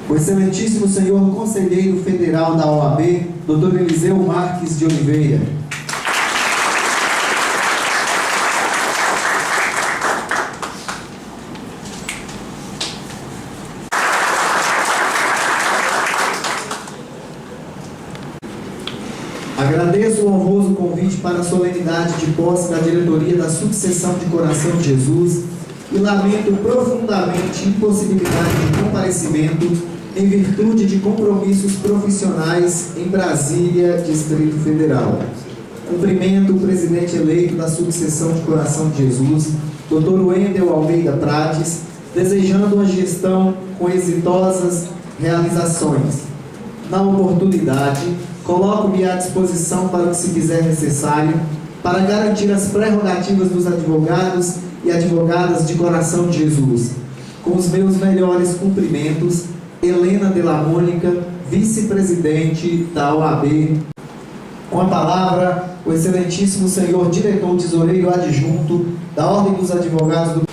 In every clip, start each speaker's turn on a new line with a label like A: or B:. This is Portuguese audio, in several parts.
A: O excelentíssimo senhor conselheiro federal da OAB, Dr. Eliseu Marques de Oliveira. Agradeço o honroso convite para a solenidade de posse da diretoria da Subseção de Coração de Jesus e lamento profundamente a impossibilidade de comparecimento em virtude de compromissos profissionais em Brasília, Distrito Federal. Cumprimento o presidente eleito da Subseção de Coração de Jesus, Dr. Wendel Almeida Prates, desejando uma gestão com exitosas realizações. Na oportunidade, coloco-me à disposição para o que se fizer necessário para garantir as prerrogativas dos advogados e advogadas de Coração de Jesus. Com os meus melhores cumprimentos, Helena de la Mônica, vice-presidente da OAB. Com a palavra, o excelentíssimo senhor diretor tesoureiro adjunto da Ordem dos Advogados do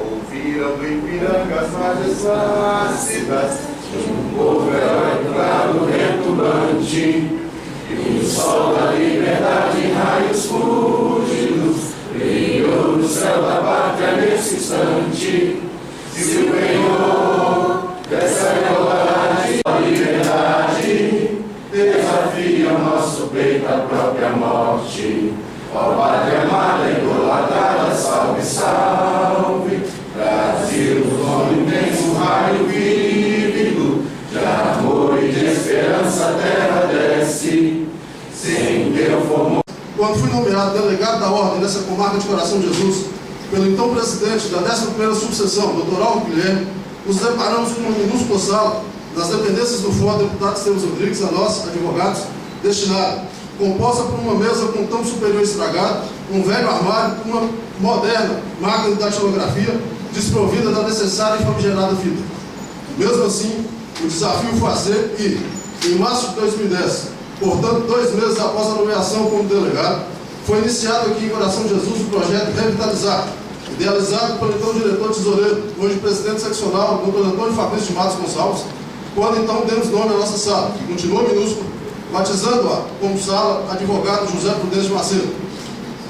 B: Ouviram do Ipiranga as majestades, um povo herói claro retumbante, e o sol da liberdade em raios fúlgidos brilhou no céu da pátria nesse instante. Se o penhor dessa igualdade a liberdade desafia o nosso peito à própria morte, ó pátria amada, idolatrada, salve, salve, Brasil, nome imenso, raio vívido, de amor e de esperança a terra desce, sem teu formou.
C: Quando fui nomeado delegado da Ordem dessa comarca de Coração de Jesus, pelo então presidente da 11ª Subseção, Dr. Aldo Guilherme, nos deparamos com uma minúscula sala nas dependências do Fórum Deputado Esteves Rodrigues, a nós, advogados, destinada, composta por uma mesa com tampo superior estragado, um velho armário com uma moderna máquina de datilografia, desprovida da necessária e famigerada fita. Mesmo assim, o desafio foi aceito e, em março de 2010, portanto 2 meses após a nomeação como delegado, foi iniciado aqui em Coração de Jesus o projeto Revitalizar, idealizado pelo então diretor tesoureiro, hoje presidente seccional, Dr. Antônio Fabrício de Matos Gonçalves, quando então demos nome à nossa sala, que continua minúscula, batizando-a como sala advogado José Prudêncio Macedo.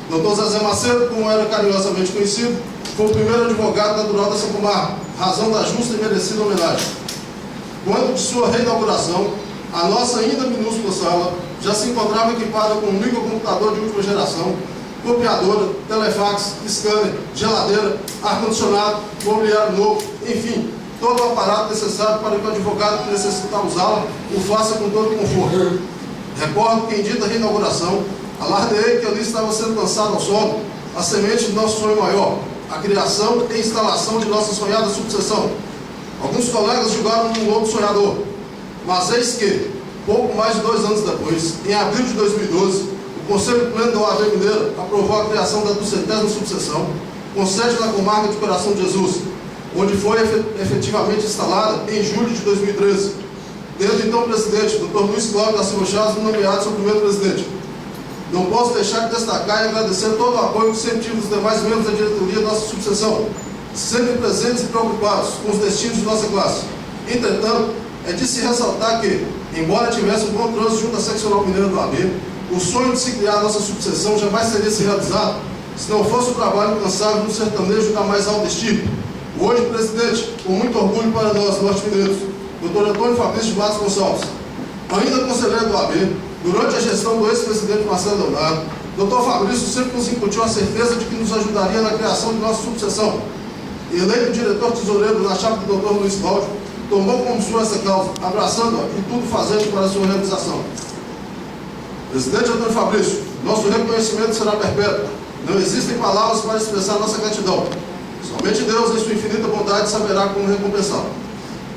C: Dr. Zezé Macedo, como era carinhosamente conhecido, foi o primeiro advogado natural dessa comarca, razão da justa e merecida homenagem. Quando de sua reinauguração, a nossa ainda minúscula sala já se encontrava equipada com um microcomputador de última geração, copiadora, telefax, scanner, geladeira, ar-condicionado, mobiliário novo, enfim, todo o aparato necessário para que o advogado que necessitar usá-la o faça com todo conforto. Recordo que em dita reinauguração, alardeei que ali estava sendo lançado ao solo a semente do nosso sonho maior, a criação e instalação de nossa sonhada subseção. Alguns colegas julgaram um outro sonhador, mas eis que, pouco mais de 2 anos depois, em abril de 2012, o Conselho Pleno da OAB Mineira aprovou a criação da 200ª subseção, com sede na comarca de Coração de Jesus, onde foi efetivamente instalada em julho de 2013, tendo então o presidente, Dr. Luiz Cláudio da Silva Chaves, nomeado seu primeiro presidente. Não posso deixar de destacar e agradecer todo o apoio que sempre tive dos demais membros da diretoria da nossa subseção, sempre presentes e preocupados com os destinos de nossa classe. Entretanto, é de se ressaltar que, embora tivesse um bom trânsito junto à seccional mineira do AB, o sonho de se criar a nossa subseção jamais teria se realizado se não fosse o trabalho incansável do sertanejo da mais alta estirpe. O hoje presidente, com muito orgulho para nós, norte-mineiros, Dr. Antônio Fabrício de Matos Gonçalves, ainda conselheiro do AB, durante a gestão do ex-presidente Marcelo Leonardo, Dr. Fabrício sempre nos incutiu a certeza de que nos ajudaria na criação de nossa subseção. Eleito diretor tesoureiro na chapa do Dr. Luiz Cláudio, tomou como sua essa causa, abraçando-a e tudo fazendo para a sua realização. Presidente Antônio Fabrício, nosso reconhecimento será perpétuo. Não existem palavras para expressar nossa gratidão. Somente Deus, em sua infinita bondade, saberá como recompensá-lo.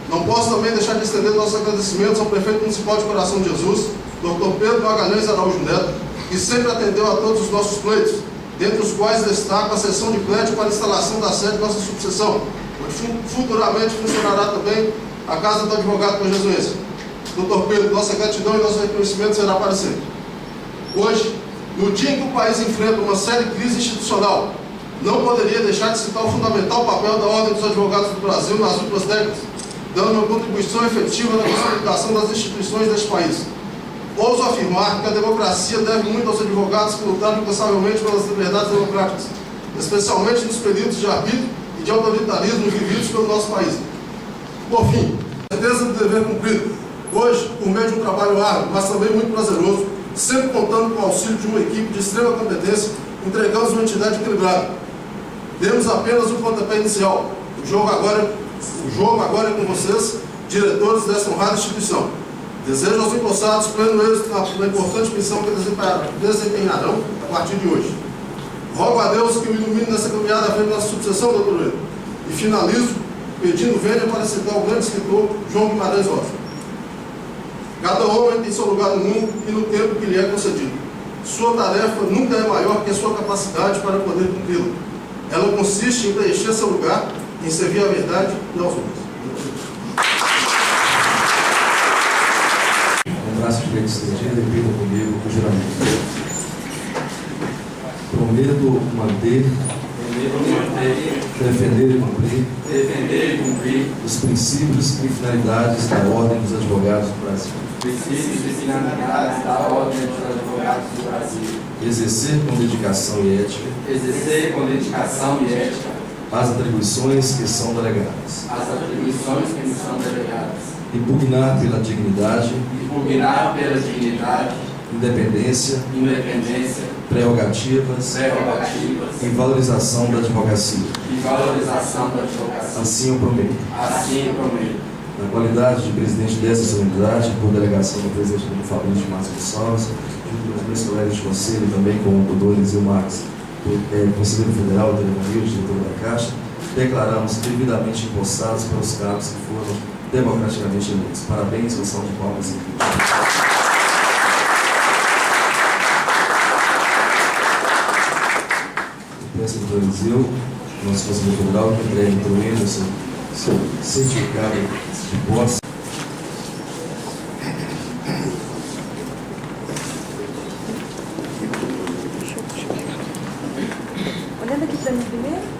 C: Não posso também deixar de estender nossos agradecimentos ao prefeito municipal de Coração de Jesus, Dr. Pedro Magalhães Araújo Neto, que sempre atendeu a todos os nossos pleitos, dentre os quais destaco a sessão de pleito para a instalação da sede de nossa subseção, onde futuramente funcionará também a Casa do Advogado Conjesuense. Dr. Pedro, nossa gratidão e nosso reconhecimento será para sempre. Hoje, no dia em que o país enfrenta uma séria crise institucional, não poderia deixar de citar o fundamental papel da Ordem dos Advogados do Brasil nas últimas décadas, dando uma contribuição efetiva na consolidação das instituições deste país. Ouso afirmar que a democracia deve muito aos advogados que lutaram incansavelmente pelas liberdades democráticas, especialmente nos períodos de arbítrio e de autoritarismo vividos pelo nosso país. Por fim, certeza do dever cumprido. Hoje, por meio de um trabalho árduo, mas também muito prazeroso, sempre contando com o auxílio de uma equipe de extrema competência, entregamos uma entidade equilibrada. Demos apenas um pontapé inicial. O jogo agora é com vocês, diretores desta honrada instituição. Desejo aos empossados pleno êxito na importante missão que desempenharão a partir de hoje. Rogo a Deus que o ilumine nessa caminhada à frente da nossa subseção, doutor Leno. E finalizo pedindo vênia para citar o grande escritor João Guimarães Rosa. Cada homem tem seu lugar no mundo e no tempo que lhe é concedido. Sua tarefa nunca é maior que a sua capacidade para poder cumpri-la. Ela consiste em preencher seu lugar, em servir à verdade e aos homens.
D: Um braço direito estendido, repita comigo o juramento. Prometo manter, defender e cumprir os princípios e finalidades da Ordem dos Advogados do Brasil. Exercer com dedicação e ética as atribuições que são delegadas. Impugnar pela dignidade, independência, prerrogativas e valorização da advocacia. Assim eu prometo. Na qualidade de presidente dessa solenidade, por delegação do presidente Antônio Fabrício Marcos Gonçalves, junto com os meus colegas de conselho, também com o doutor Eliseu Marques, conselheiro federal, diretor da Caixa, declaramos devidamente empossados pelos cargos que foram democraticamente eleitos. Parabéns, moção de palmas e peço ao doutor Eliseu, nosso conselheiro federal, que entregue para o ele seu certificado de posse.
E: Olhando aqui para mim primeiro.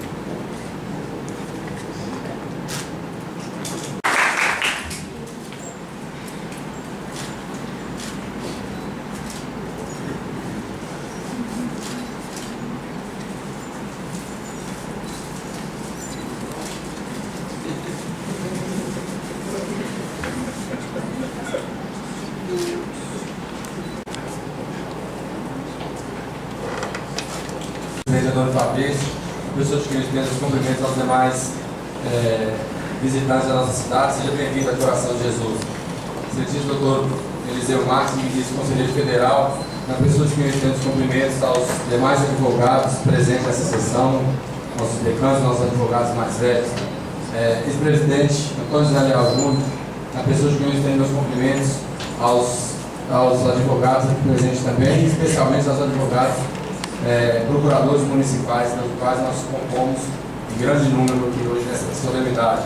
F: Antônio Fabrício, professor de Química, os cumprimentos aos demais visitantes da nossa cidade. Seja bem-vindo ao Coração de Jesus. Excelentíssimo doutor Eliseu Marques, ministro conselheiro federal, na pessoa de Química, os cumprimentos aos demais advogados presentes nessa sessão, nossos decanos, nossos advogados mais velhos, ex-presidente Antônio José Leal Júnior, na pessoa de Química, os cumprimentos aos advogados aqui presentes também, especialmente aos advogados procuradores municipais, dos quais nós compomos em grande número aqui hoje nessa solenidade.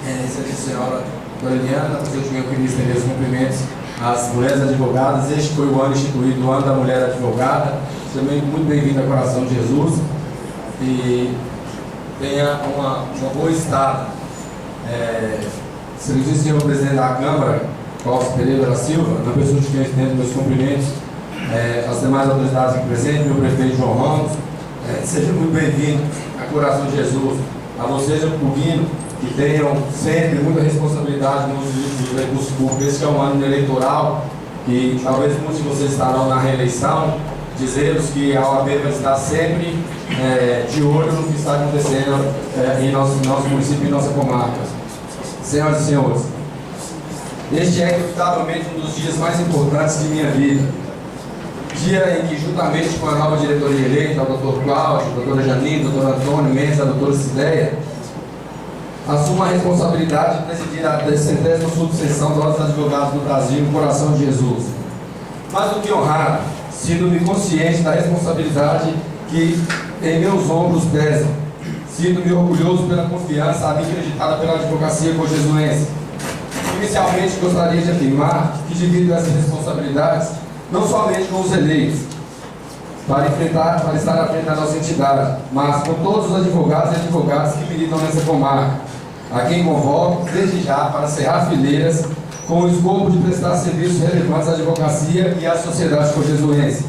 F: Excelência senhora Doreliana, eu queria estender os cumprimentos às mulheres advogadas. Este foi o ano instituído, o ano da mulher advogada. Também muito bem-vindo ao Coração de Jesus e tenha uma boa estada. Excelentíssimo senhor presidente da Câmara, Cláudio Pereira da Silva, na pessoa de quem eu estendo meus cumprimentos as demais autoridades aqui presentes, meu prefeito João Ramos, seja muito bem-vindo a Coração de Jesus, a vocês, Pugino, que tenham sempre muita responsabilidade no uso dos recursos públicos. Esse é um ano eleitoral e talvez muitos de vocês estarão na reeleição, dizer-vos que a OAB vai estar sempre de olho no que está acontecendo em nosso município e nossa comarca. Senhoras e senhores, este é indubitavelmente um dos dias mais importantes de minha vida. dia em que, juntamente com a nova diretoria eleita, o doutor Cláudio, a doutora Janine, o doutor Antônio Mendes, a doutora Cideia, assumo a responsabilidade de presidir a 10ª subseção da Ordem dos Advogados do Brasil, no coração de Jesus. Mais do que honrado, sinto-me consciente da responsabilidade que em meus ombros pesa. Sinto-me orgulhoso pela confiança a mim acreditada pela advocacia cojesuense. Inicialmente, gostaria de afirmar que divido essas responsabilidades não somente com os eleitos, para estar à frente da nossa entidade, mas com todos os advogados e advogadas que militam nessa comarca, a quem convoco, desde já, para cerrar fileiras com o escopo de prestar serviços relevantes à advocacia e à sociedade cojesuense.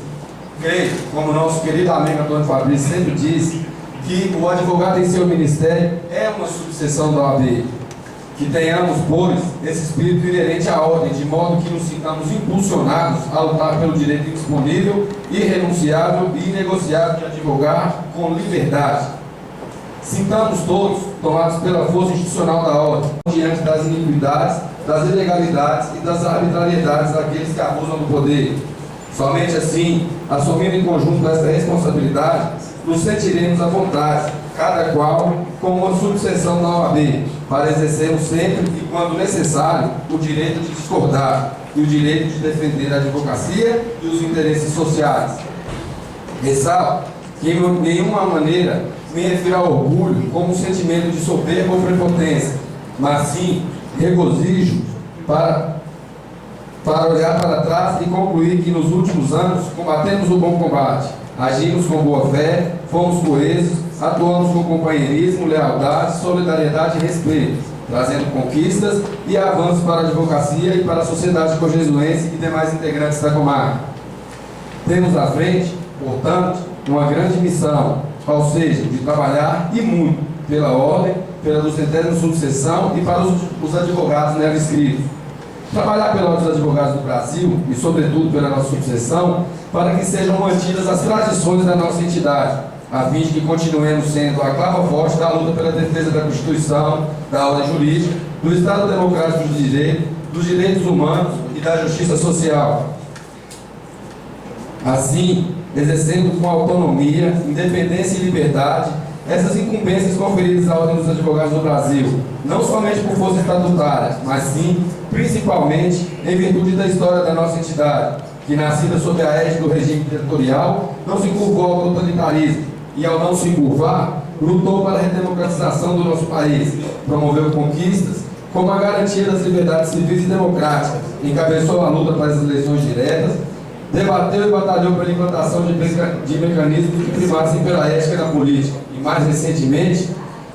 F: Creio, como nosso querido amigo Antônio Fabrício sempre diz, que o advogado em seu ministério é uma subseção da OAB. Que tenhamos, pois, esse espírito inerente à ordem, de modo que nos sintamos impulsionados a lutar pelo direito indisponível, irrenunciável e inegociável de advogar com liberdade. Sintamos todos tomados pela força institucional da ordem, diante das iniquidades, das ilegalidades e das arbitrariedades daqueles que abusam do poder. Somente assim, assumindo em conjunto esta responsabilidade, nos sentiremos à vontade, cada qual com uma subseção da OAB, para exercermos sempre e quando necessário o direito de discordar e o direito de defender a advocacia e os interesses sociais. Ressalto que em nenhuma maneira me refiro ao orgulho como um sentimento de soberba ou prepotência, mas sim regozijo para olhar para trás e concluir que nos últimos anos combatemos o bom combate, agimos com boa fé, fomos coesos, atuamos com companheirismo, lealdade, solidariedade e respeito, trazendo conquistas e avanços para a advocacia e para a sociedade cojesuense e demais integrantes da comarca. Temos à frente, portanto, uma grande missão, ou seja, de trabalhar e muito pela ordem, pela 200ª subseção e para os advogados nela inscritos. Trabalhar pela Ordem dos Advogados do Brasil e, sobretudo, pela nossa subseção, para que sejam mantidas as tradições da nossa entidade, a fim de que continuemos sendo a clava forte da luta pela defesa da Constituição, da ordem jurídica, do Estado Democrático de Direito, dos direitos humanos e da justiça social. Assim, exercendo com autonomia, independência e liberdade essas incumbências conferidas à Ordem dos Advogados do Brasil, não somente por força estatutária, mas sim, principalmente, em virtude da história da nossa entidade, que, nascida sob a égide do regime ditatorial, não se curvou ao totalitarismo e, ao não se curvar, lutou para a redemocratização do nosso país, promoveu conquistas, como a garantia das liberdades civis e democráticas, encabeçou a luta para as eleições diretas, debateu e batalhou pela implantação de mecanismos que primassem pela ética na política e, mais recentemente,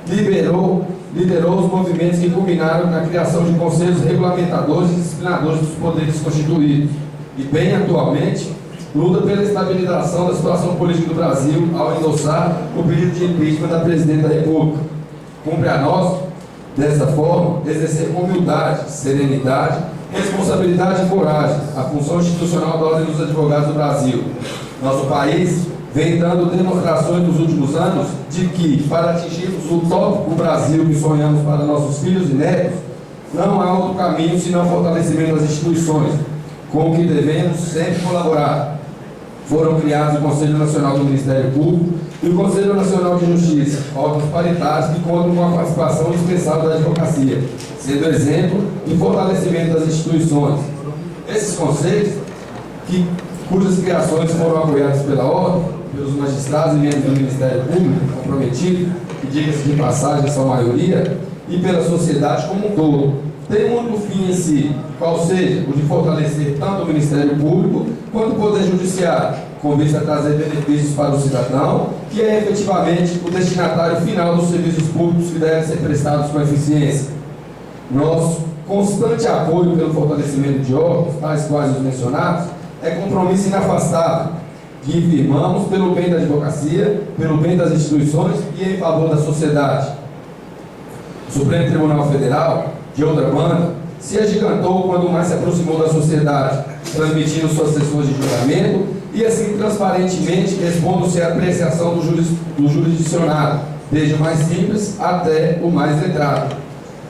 F: liderou os movimentos que culminaram na criação de conselhos regulamentadores e disciplinadores dos poderes constituídos e, bem atualmente, luta pela estabilização da situação política do Brasil ao endossar o pedido de impeachment da Presidente da República. Cumpre a nós, dessa forma, exercer com humildade, serenidade, responsabilidade e coragem a função institucional da Ordem dos Advogados do Brasil. Nosso país vem dando demonstrações nos últimos anos de que, para atingirmos o utópico Brasil que sonhamos para nossos filhos e netos, não há outro caminho senão o fortalecimento das instituições, com o que devemos sempre colaborar. Foram criados o Conselho Nacional do Ministério Público e o Conselho Nacional de Justiça, órgãos paritários que contam com a participação indispensável da advocacia, sendo exemplo e fortalecimento das instituições. Esses conselhos, cujas criações foram apoiadas pela ordem, pelos magistrados e membros do Ministério Público comprometidos, que, diga-se de passagem, são a maioria, e pela sociedade como um todo, tem um único fim em si, qual seja o de fortalecer tanto o Ministério Público quanto o Poder Judiciário, com vista a trazer benefícios para o cidadão, que é efetivamente o destinatário final dos serviços públicos que devem ser prestados com eficiência. Nosso constante apoio pelo fortalecimento de órgãos, tais quais os mencionados, é compromisso inafastável, que firmamos pelo bem da advocacia, pelo bem das instituições e em favor da sociedade. O Supremo Tribunal Federal, de outra banda, se agigantou quando mais se aproximou da sociedade, transmitindo suas sessões de julgamento e assim transparentemente expondo-se à apreciação do jurisdicionado, desde o mais simples até o mais letrado.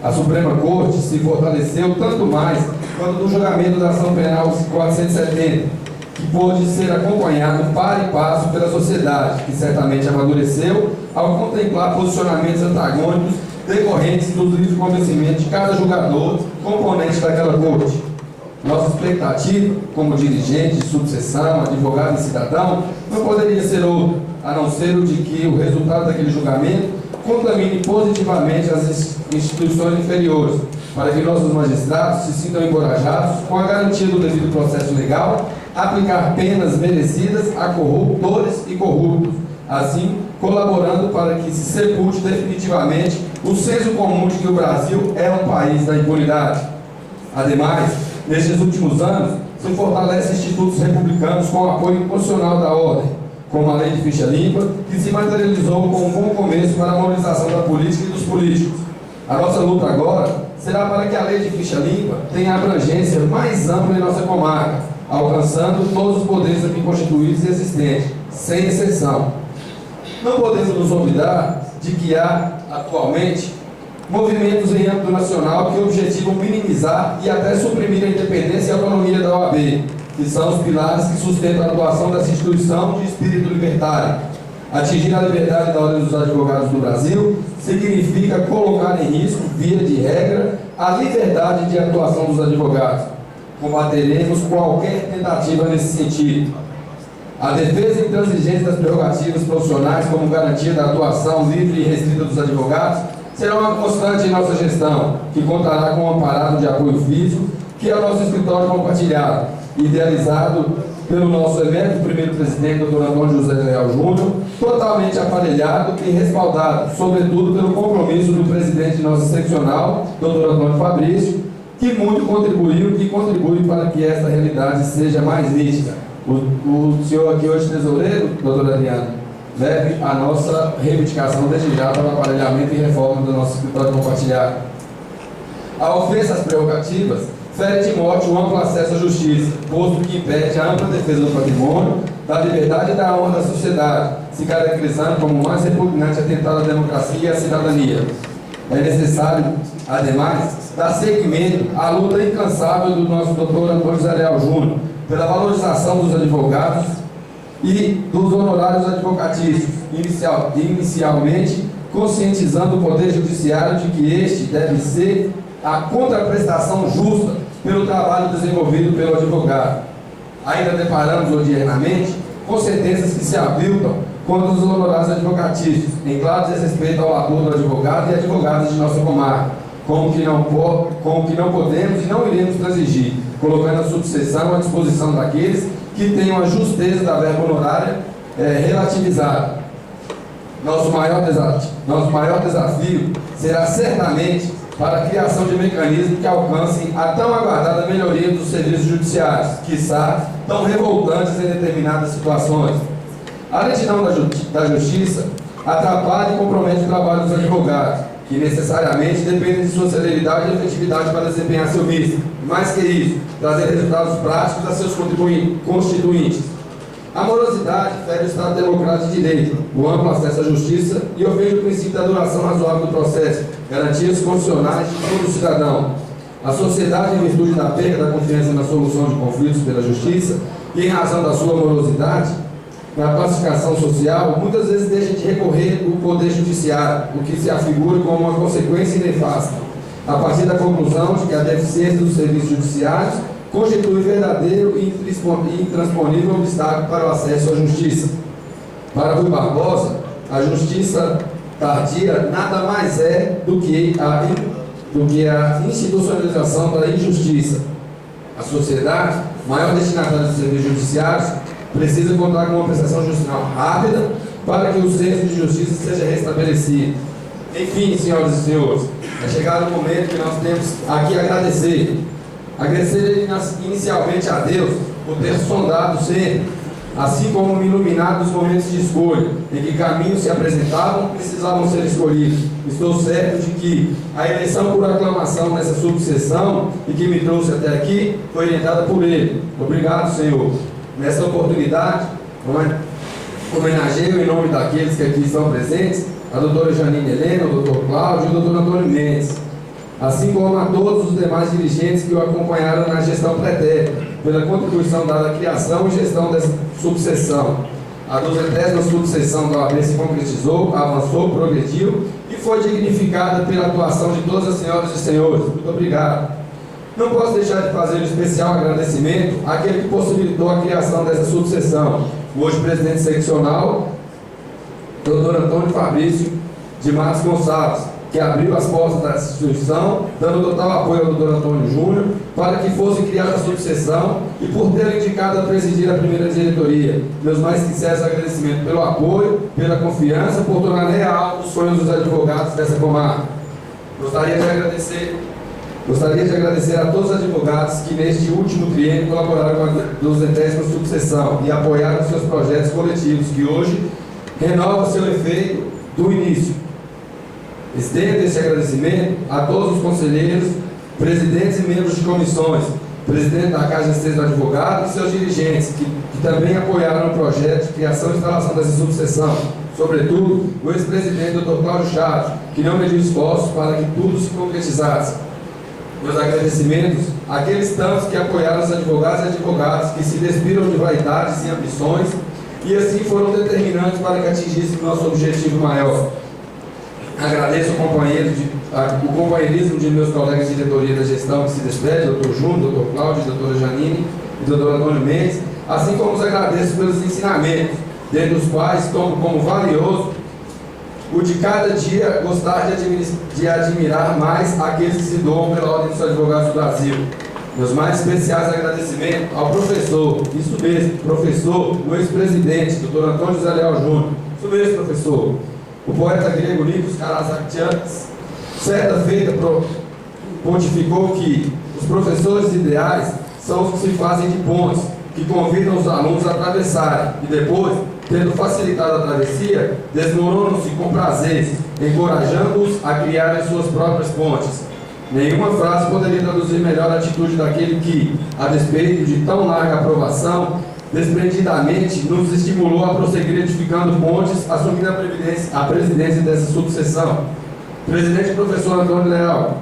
F: A Suprema Corte se fortaleceu tanto mais quando no julgamento da ação penal 470,
G: que pôde ser acompanhado par e passo pela sociedade, que certamente amadureceu ao contemplar posicionamentos antagônicos decorrentes do livre convencimento de cada julgador componente daquela corte. Nossa expectativa, como dirigente de sucessão, advogado e cidadão, não poderia ser outra, a não ser o de que o resultado daquele julgamento contamine positivamente as instituições inferiores, para que nossos magistrados se sintam encorajados, com a garantia do devido processo legal, a aplicar penas merecidas a corruptores e corruptos, assim colaborando para que se sepulte definitivamente o senso comum de que o Brasil é um país da impunidade. Ademais, nestes últimos anos, se fortalece institutos republicanos com o apoio incondicional da ordem, como a Lei de Ficha Limpa, que se materializou como um bom começo para a mobilização da política e dos políticos. A nossa luta agora será para que a Lei de Ficha Limpa tenha abrangência mais ampla em nossa comarca, alcançando todos os poderes aqui constituídos e existentes, sem exceção. Não podemos nos olvidar de que há, atualmente, movimentos em âmbito nacional que objetivam minimizar e até suprimir a independência e a autonomia da OAB, que são os pilares que sustentam a atuação dessa instituição de espírito libertário. Atingir a liberdade da Ordem dos Advogados do Brasil significa colocar em risco, via de regra, a liberdade de atuação dos advogados. Combateremos qualquer tentativa nesse sentido. A defesa intransigente das prerrogativas profissionais como garantia da atuação livre e restrita dos advogados será uma constante em nossa gestão, que contará com um aparato de apoio físico, que é o nosso escritório compartilhado, idealizado pelo nosso emérito primeiro presidente, Dr. Antônio José Leal Júnior, totalmente aparelhado e respaldado, sobretudo pelo compromisso do presidente de nossa seccional, Dr. Antônio Fabrício, que muito contribuiu e contribui para que essa realidade seja mais nítida. O senhor aqui hoje, tesoureiro, doutor Adriano, leve a nossa reivindicação desde já para o aparelhamento e reforma do nosso escritório compartilhado. A ofensa às prerrogativas fere de morte o amplo acesso à justiça, posto que impede a ampla defesa do patrimônio, da liberdade e da honra da sociedade, se caracterizando como o mais repugnante atentado à democracia e à cidadania. É necessário, ademais, dar seguimento à luta incansável do nosso doutor Antônio José Leal Júnior pela valorização dos advogados e dos honorários advocatícios, inicialmente conscientizando o Poder Judiciário de que este deve ser a contraprestação justa pelo trabalho desenvolvido pelo advogado. Ainda deparamos diariamente com sentenças que se aviltam contra os honorários advocatícios, em claro desrespeito ao labor do advogado e advogadas de nossa comarca, com o que não podemos e não iremos transigir, colocando a subseção à disposição daqueles que tenham a justeza da verba honorária relativizada. Nosso maior desafio será certamente para a criação de mecanismos que alcancem a tão aguardada melhoria dos serviços judiciários, quiçá tão revoltantes em determinadas situações. A lentidão da justiça atrapalha e compromete o trabalho dos advogados, que necessariamente dependem de sua celeridade e efetividade para desempenhar seu ofício. Mais que isso, trazer resultados práticos a seus constituintes. A morosidade fere o Estado Democrático de Direito, o amplo acesso à justiça e ofende o princípio da duração razoável do processo, garantias constitucionais de todo cidadão. A sociedade, em virtude da perda da confiança na solução de conflitos pela justiça e em razão da sua morosidade, na pacificação social, muitas vezes deixa de recorrer ao Poder Judiciário, o que se afigura como uma consequência nefasta, a partir da conclusão de que a deficiência dos serviços judiciários constitui verdadeiro e intransponível obstáculo para o acesso à justiça. Para Rui Barbosa, a justiça tardia nada mais é do que a institucionalização da injustiça. A sociedade, maior destinatária dos serviços judiciários, precisa contar com uma prestação judicial rápida para que o senso de justiça seja restabelecido. Enfim, senhoras e senhores, é chegado o momento que nós temos aqui agradecer inicialmente a Deus por ter sondado sempre, assim como me iluminado nos momentos de escolha, em que caminhos se apresentavam e precisavam ser escolhidos. Estou certo de que a eleição por aclamação nessa subseção e que me trouxe até aqui foi orientada por Ele. Obrigado, Senhor. Nessa oportunidade, homenageio em nome daqueles que aqui estão presentes, a doutora Janine Helena, o doutor Cláudio e o doutor Antônio Mendes, assim como a todos os demais dirigentes que o acompanharam na gestão pretérita, pela contribuição dada à criação e gestão dessa subseção. A 200ª subseção da OAB se concretizou, avançou, progrediu e foi dignificada pela atuação de todas as senhoras e senhores. Muito obrigado. Não posso deixar de fazer um especial agradecimento àquele que possibilitou a criação dessa subseção, o hoje presidente seccional, Dr. Antônio Fabrício de Matos Gonçalves, que abriu as portas da instituição, dando total apoio ao Dr. Antônio Júnior, para que fosse criada a subseção e por ter indicado a presidir a primeira diretoria. Meus mais sinceros agradecimentos pelo apoio, pela confiança, por tornar real os sonhos dos advogados dessa comarca. Gostaria de agradecer a todos os advogados que neste último triênio colaboraram com a 200ª subseção e apoiaram seus projetos coletivos, que hoje renovam seu efeito do início. Estendo esse agradecimento a todos os conselheiros, presidentes e membros de comissões, presidente da Casa de Assistência do Advogado e seus dirigentes, que também apoiaram o projeto de criação e instalação dessa subseção. Sobretudo, o ex-presidente Dr. Cláudio Chaves, que não mediu esforços para que tudo se concretizasse. Meus agradecimentos àqueles tantos que apoiaram os advogados e advogadas que se despiram de vaidades e ambições e assim foram determinantes para que atingíssemos nosso objetivo maior. Agradeço o companheirismo de meus colegas de diretoria da gestão que se despede, Dr. Júnior, Dr. Cláudio, Dra. Janine e Dr. Antônio Mendes, assim como os agradeço pelos ensinamentos, dentre os quais tomo como valioso o de cada dia gostar de admirar mais aqueles que se doam pela Ordem dos Advogados do Brasil. Meus mais especiais agradecimentos ao professor, isso mesmo, professor, o ex-presidente, Dr. Antônio José Leal Júnior, isso mesmo, professor, o poeta grego Nikos Kazantzakis, certa feita pontificou que os professores ideais são os que se fazem de pontes, que convidam os alunos a atravessarem e depois, tendo facilitado a travessia, desmoronam-se com prazeres, encorajando-os a criarem suas próprias pontes. Nenhuma frase poderia traduzir melhor a atitude daquele que, a despeito de tão larga aprovação, desprendidamente nos estimulou a prosseguir edificando pontes, assumindo a presidência dessa subseção. Presidente e professor Antônio Leal,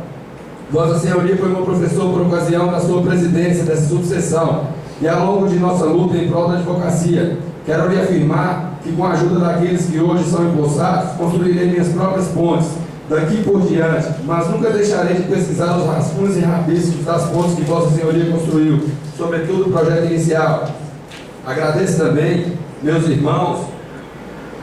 G: Vossa Senhoria foi meu professor por ocasião da sua presidência dessa subseção e ao longo de nossa luta em prol da advocacia, quero lhe afirmar que com a ajuda daqueles que hoje são empossados, construirei minhas próprias pontes daqui por diante, mas nunca deixarei de pesquisar os rascunhos e rabiscos das pontes que Vossa Senhoria construiu, sobretudo o projeto inicial. Agradeço também meus irmãos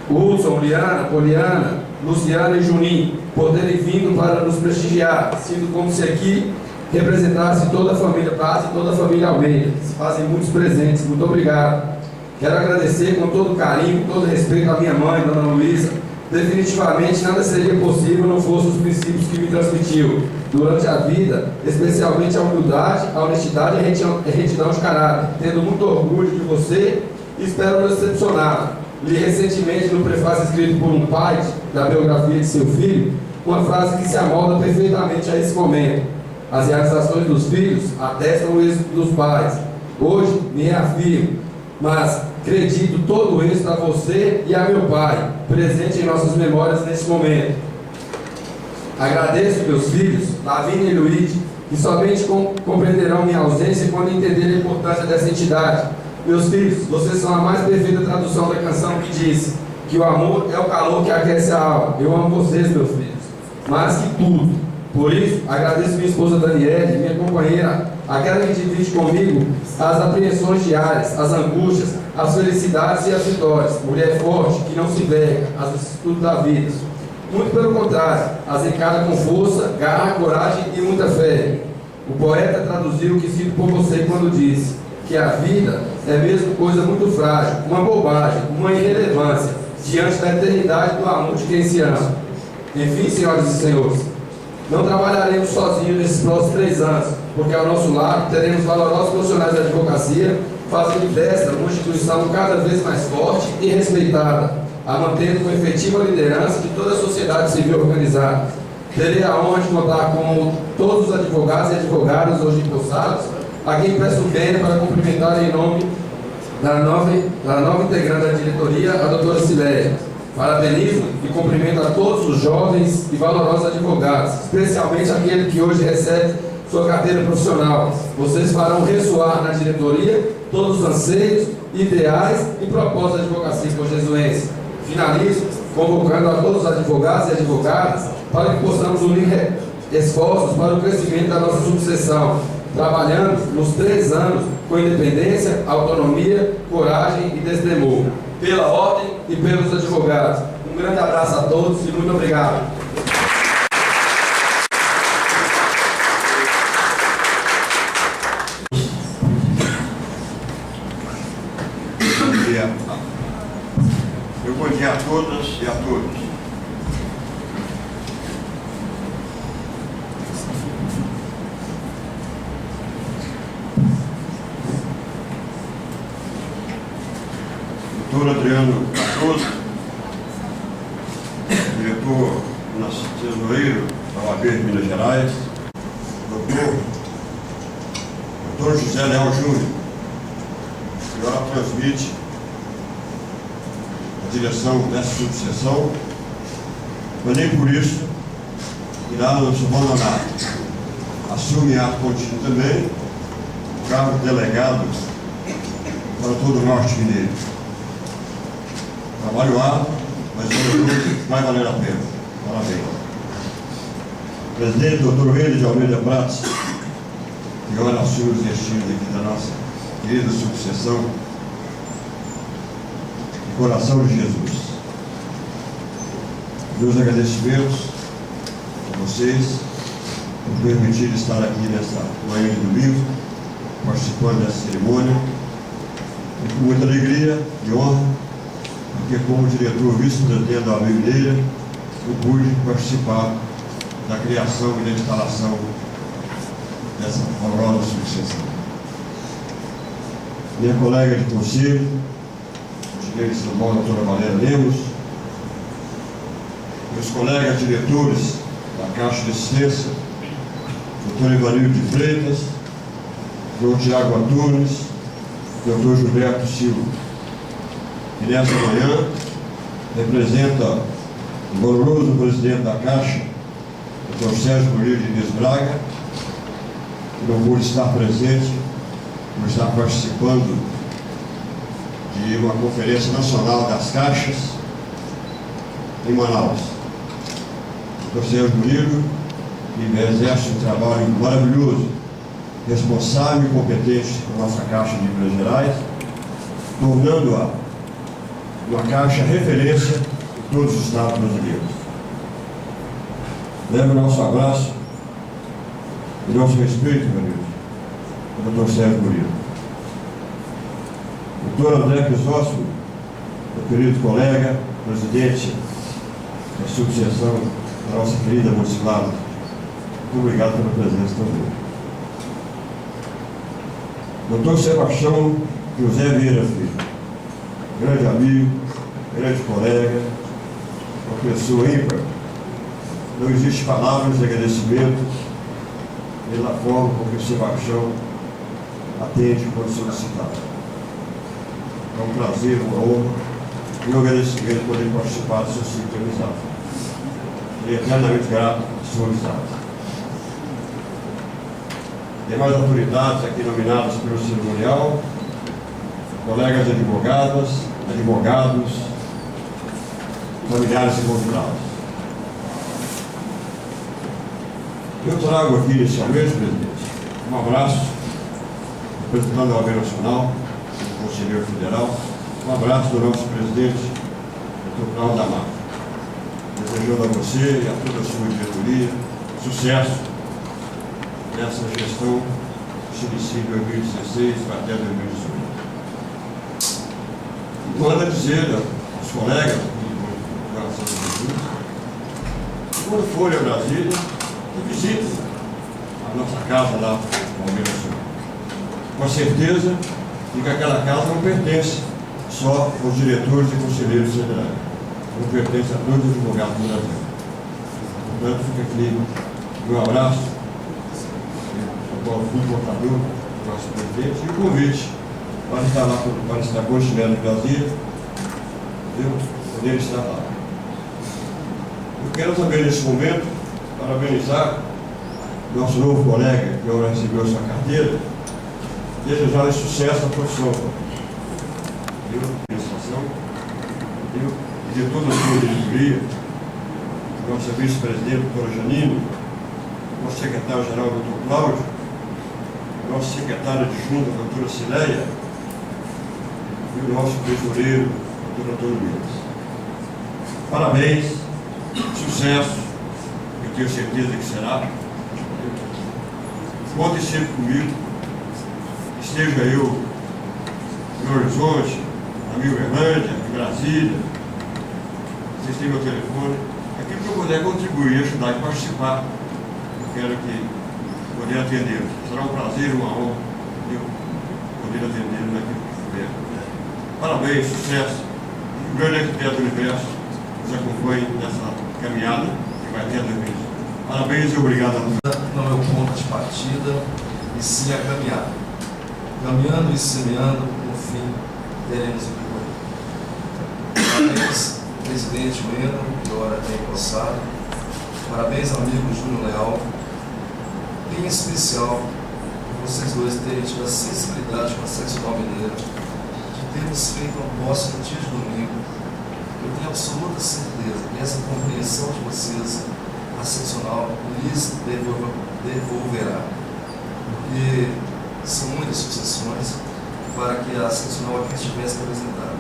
G: Hudson, Liana, Poliana, Luciana e Juninho por terem vindo para nos prestigiar, sendo como se aqui representasse toda a família Paz e toda a família Almeida, que se fazem muitos presentes. Muito obrigado. Quero agradecer com todo carinho, com todo respeito à minha mãe, Dona Luísa. Definitivamente nada seria possível não fossem os princípios que me transmitiu durante a vida, especialmente a humildade, a honestidade e a retidão de caráter, tendo muito orgulho de você e espero não decepcionar. Li recentemente no prefácio escrito por um pai da biografia de seu filho, uma frase que se amolda perfeitamente a esse momento. As realizações dos filhos atestam o êxito dos pais. Hoje me reafirmo, mas acredito todo o êxito a você e a meu pai, presente em nossas memórias nesse momento. Agradeço meus filhos, Lavínia e Luíde, que somente compreenderão minha ausência quando entenderem a importância dessa entidade. Meus filhos, vocês são a mais perfeita tradução da canção que diz que o amor é o calor que aquece a alma. Eu amo vocês, meus filhos, mais que tudo. Por isso, agradeço minha esposa Daniele, minha companheira, aquela que divide comigo as apreensões diárias, as angústias, as felicidades e as vitórias. Mulher forte, que não se verga, as vicissitudes da vida. Muito pelo contrário, as encara com força, garra, coragem e muita fé. O poeta traduziu o que sinto por você quando disse que a vida é mesmo coisa muito frágil, uma bobagem, uma irrelevância, diante da eternidade do amor de quem se ama. Enfim, senhoras e senhores, não trabalharemos sozinhos nesses próximos 3 anos, porque ao nosso lado teremos valorosos profissionais da advocacia, fazendo desta uma instituição cada vez mais forte e respeitada, a manter com efetiva liderança de toda a sociedade civil organizada. Terei a honra de contar com todos os advogados e advogadas hoje empossados, a quem peço bem para cumprimentar em nome da nova integrante da diretoria, a doutora Ciléia. Parabenizo e cumprimento a todos os jovens e valorosos advogados, especialmente aquele que hoje recebe sua carreira profissional. Vocês farão ressoar na diretoria todos os anseios, ideais e propósitos da advocacia conjesuense. Finalizo convocando a todos os advogados e advogadas para que possamos unir esforços para o crescimento da nossa subseção, trabalhando nos 3 anos com independência, autonomia, coragem e destemor, pela ordem e pelos advogados. Um grande abraço a todos e muito obrigado.
B: Bom dia a todas e a todos. Doutor Adriano Cardoso, diretor tesoureiro da OAB de Minas Gerais, doutor José Leal Júnior, que agora transmite a direção dessa subseção, mas nem por isso irá nos abandonar. Assume ato contínuo também o cargo de delegado para todo o Norte Mineiro. Trabalho árduo, mas vai valer a pena. Parabéns. Presidente Dr. William de Almeida Prates, que agora assume os destinos aqui da nossa querida subseção, Coração de Jesus. Meus agradecimentos a vocês por permitir estar aqui nesta manhã de domingo, participando dessa cerimônia, e com muita alegria e honra, porque como diretor vice-presidente da OAB Mineira, eu pude participar da criação e da instalação dessa valorosa subseção. Minha colega de conselho, São Paulo, doutora Valéria Lemos, meus colegas diretores da Caixa de Assistência, doutor Ivanildo de Freitas, doutor Tiago Antunes, doutor Gilberto Silva, que nessa manhã representa o valoroso presidente da Caixa, doutor Sérgio Murilo de Inês Braga, que não pôde estar presente, por estar participando de uma conferência nacional das caixas em Manaus. O Dr. Sérgio Murilo, que exerce um trabalho maravilhoso, responsável e competente com a nossa Caixa de Minas Gerais, tornando-a uma caixa referência em todos os estados brasileiros. Leve o nosso abraço e nosso respeito, meu Deus, ao Dr. Sérgio Murilo. Doutor André Crisóstomo, meu querido colega, presidente da subseção da nossa querida Municipal, muito obrigado pela presença também. Doutor Sebastião José Vieira Filho, grande amigo, grande colega, uma pessoa ímpar. Não existe palavras de agradecimento pela forma como o Sebastião atende quando solicitado. É um prazer, uma honra e um agradecimento poder participar do seu ciclo de amizade. E eternamente grato à sua amizade. Demais autoridades aqui nominadas pelo cerimonial, colegas advogadas, advogados, familiares e convidados. Eu trago aqui inicialmente, presidente, um abraço, representando a OAB Nacional, conselheiro federal, um abraço do nosso presidente, Dr. Cláudio da Mata, desejando a você e a toda a sua diretoria sucesso nessa gestão que se inicia em 2016 até 2018. Manda dizer aos colegas do Coração de Jesus, quando forem a Brasília, que visitem a nossa casa lá no OAB Nacional. Com a certeza de que aquela casa não pertence só aos diretores e conselheiros federais, não pertence a todos os advogados do Brasil. Portanto, fica aqui meu abraço ao fundo portador do nosso presidente e o convite para estar lá, para estar quando estiver no Brasil, poder estar lá. Eu quero também nesse momento parabenizar
H: nosso novo colega, que agora recebeu a sua carteira, desejar sucesso na profissão. Eu, administração, e de toda a sua diretoria, nossa vice-presidente, doutora Janine, nosso secretário-geral, doutor Cláudio, nosso secretário adjunto, doutora Cileia, e o nosso tesoureiro, doutor Antônio Mendes. Parabéns, sucesso, eu tenho certeza que será. Contem sempre comigo, esteja eu no Horizonte, na Uberlândia, em Brasília, vocês têm meu telefone, aquilo que eu puder contribuir, ajudar e participar, eu quero poder atendê-lo. Será um prazer, uma honra eu poder atendê-lo naquilo que puder. Parabéns, sucesso, o grande arquiteto do universo nos acompanhe nessa caminhada que vai ter a 2020. Parabéns e obrigado a todos.
D: Não é o ponto de partida, e sim a caminhada. Caminhando e semeando, no fim, teremos o que colher. Parabéns, presidente Wendel, que agora tem empossado. Parabéns, amigo Júnior Leal. Em especial, vocês dois terem tido a sensibilidade com a seccional mineira, de termos feito uma posse no dia de domingo. Eu tenho absoluta certeza que essa compreensão de vocês, a seccional, lhes devolverá. Porque são muitas sucessões para que a seccional aqui estivesse representada.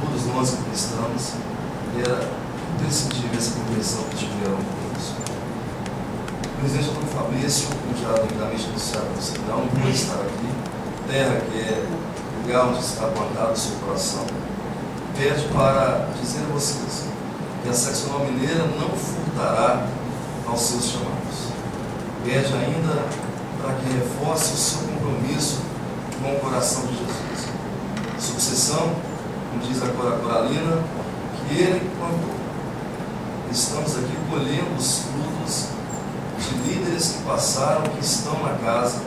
D: Todos nós que estamos, era imprescindível essa compreensão que tiveram todos. O presidente Antônio Fabrício, como já devidamente anunciado no sinal, não pode estar aqui. Terra que é lugar onde está plantado o seu coração. Pede para dizer a vocês que a seccional mineira não furtará aos seus chamados. Pede ainda para que reforce o seu compromisso com o coração de Jesus. Sucessão, como diz a Coralina, que ele plantou. Estamos aqui colhendo os frutos de líderes que passaram, que estão na casa,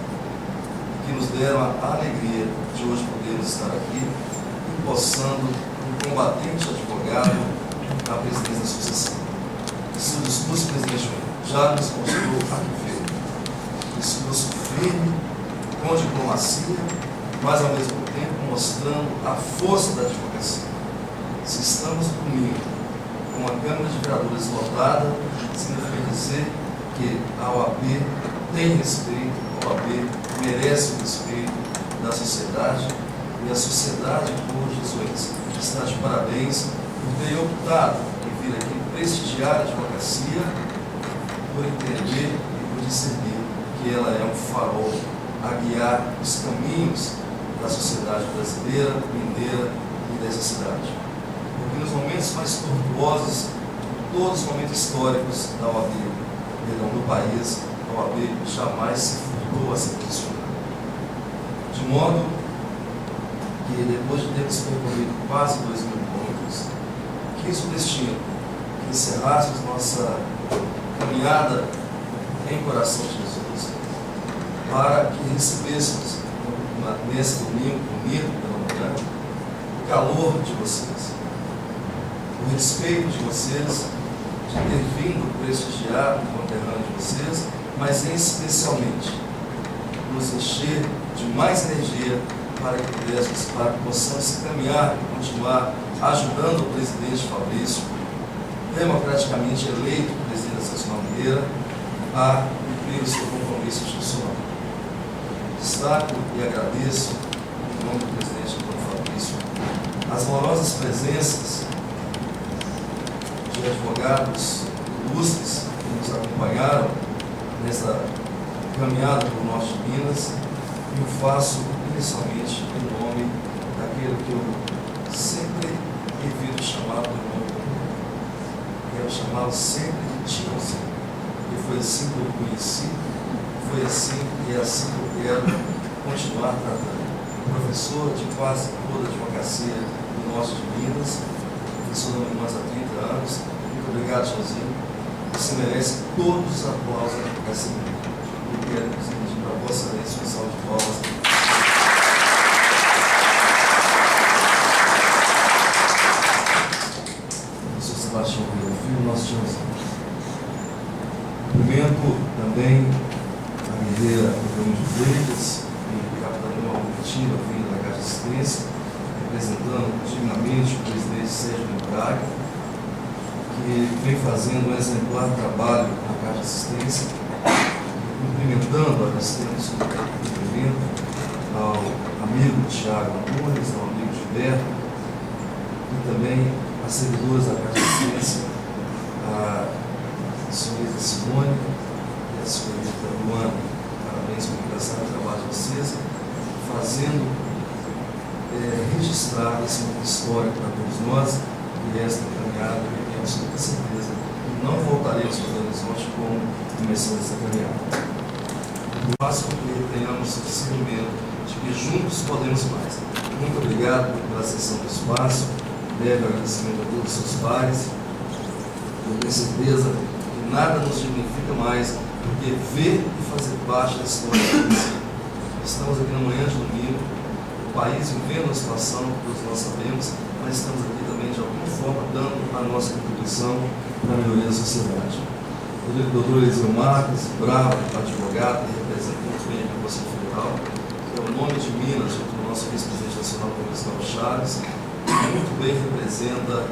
D: que nos deram a alegria de hoje podermos estar aqui, empossando um combatente advogado na presidência da sucessão. Seu discurso, presidente, já nos mostrou a que veio. Discurso firme, com diplomacia, mas ao mesmo tempo mostrando a força da advocacia. Se estamos domingo com a Câmara de Vereadores lotada, significa dizer que a OAB tem respeito, a OAB merece o respeito da sociedade, e a sociedade, por Jesus, está de parabéns por ter optado em vir aqui prestigiar a advocacia, por entender e por discernir que ela é um farol a guiar os caminhos da sociedade brasileira, mineira e dessa cidade. Porque nos momentos mais tortuosos, todos os momentos históricos da OAB, do país, a OAB jamais se furtou a se posicionar. De modo que depois de termos percorrido quase 2.000 quilômetros, quis o destino que encerrássemos nossa caminhada em coração de Jesus, para que recebêssemos nesse domingo bonito pela manhã o calor de vocês, o respeito de vocês, de ter vindo prestigiar o conterrâneo de vocês, mas especialmente nos encher de mais energia para que possamos caminhar e continuar ajudando o presidente Fabrício, democraticamente eleito presidente da seccional mineira, a cumprir o seu compromisso institucional. Destaco e agradeço, em nome do presidente Antônio Fabrício, as valorosas presenças de advogados ilustres que nos acompanharam nessa caminhada pelo norte de Minas, e o faço inicialmente em nome daquele que eu sempre evito chamar pelo nome comum. Quero chamá-lo sempre de Tiozinho, porque foi assim que eu o conheci, foi assim e é assim que eu quero continuar tratando. Professor de quase toda a advocacia do norte de Minas, professor da Minas há 30 anos. Muito obrigado, Tiozinho. Você merece todos os aplausos da advocacia mineira. Eu quero pedir para Vossa Excelência uma salva de palmas. Professor Sebastião Filho, nosso Tiozinho. Cumprimento também Assistência, representando dignamente o presidente Sérgio Braga, que vem fazendo um exemplar trabalho na Caixa de Assistência, cumprimentando, agradecendo o cumprimento ao amigo Tiago Antunes, ao amigo Gilberto, e também às servidoras da Caixa de Assistência, a senhorita Simone e a senhorita Luana. Parabéns pelo engraçado trabalho de vocês, fazendo registrar esse momento histórico para todos nós e esta caminhada que tenho absoluta certeza que não voltaremos para o horizonte como começamos essa caminhada. Nós que tenhamos o discernimento de que juntos podemos mais. Muito obrigado pela cessão do espaço, deve agradecimento a todos os seus pares. Eu tenho certeza que nada nos dignifica mais do que ver e fazer parte da história do município. Estamos aqui na manhã de domingo, o país vivendo a situação que todos nós sabemos, mas estamos aqui também de alguma forma dando a nossa contribuição para a melhoria da sociedade. O doutor Eliseu Marques, bravo, advogado, que representa muito bem a Constituição Federal, que é o nome de Minas, junto com o nosso vice-presidente nacional, Gustavo Chaves, que muito bem representa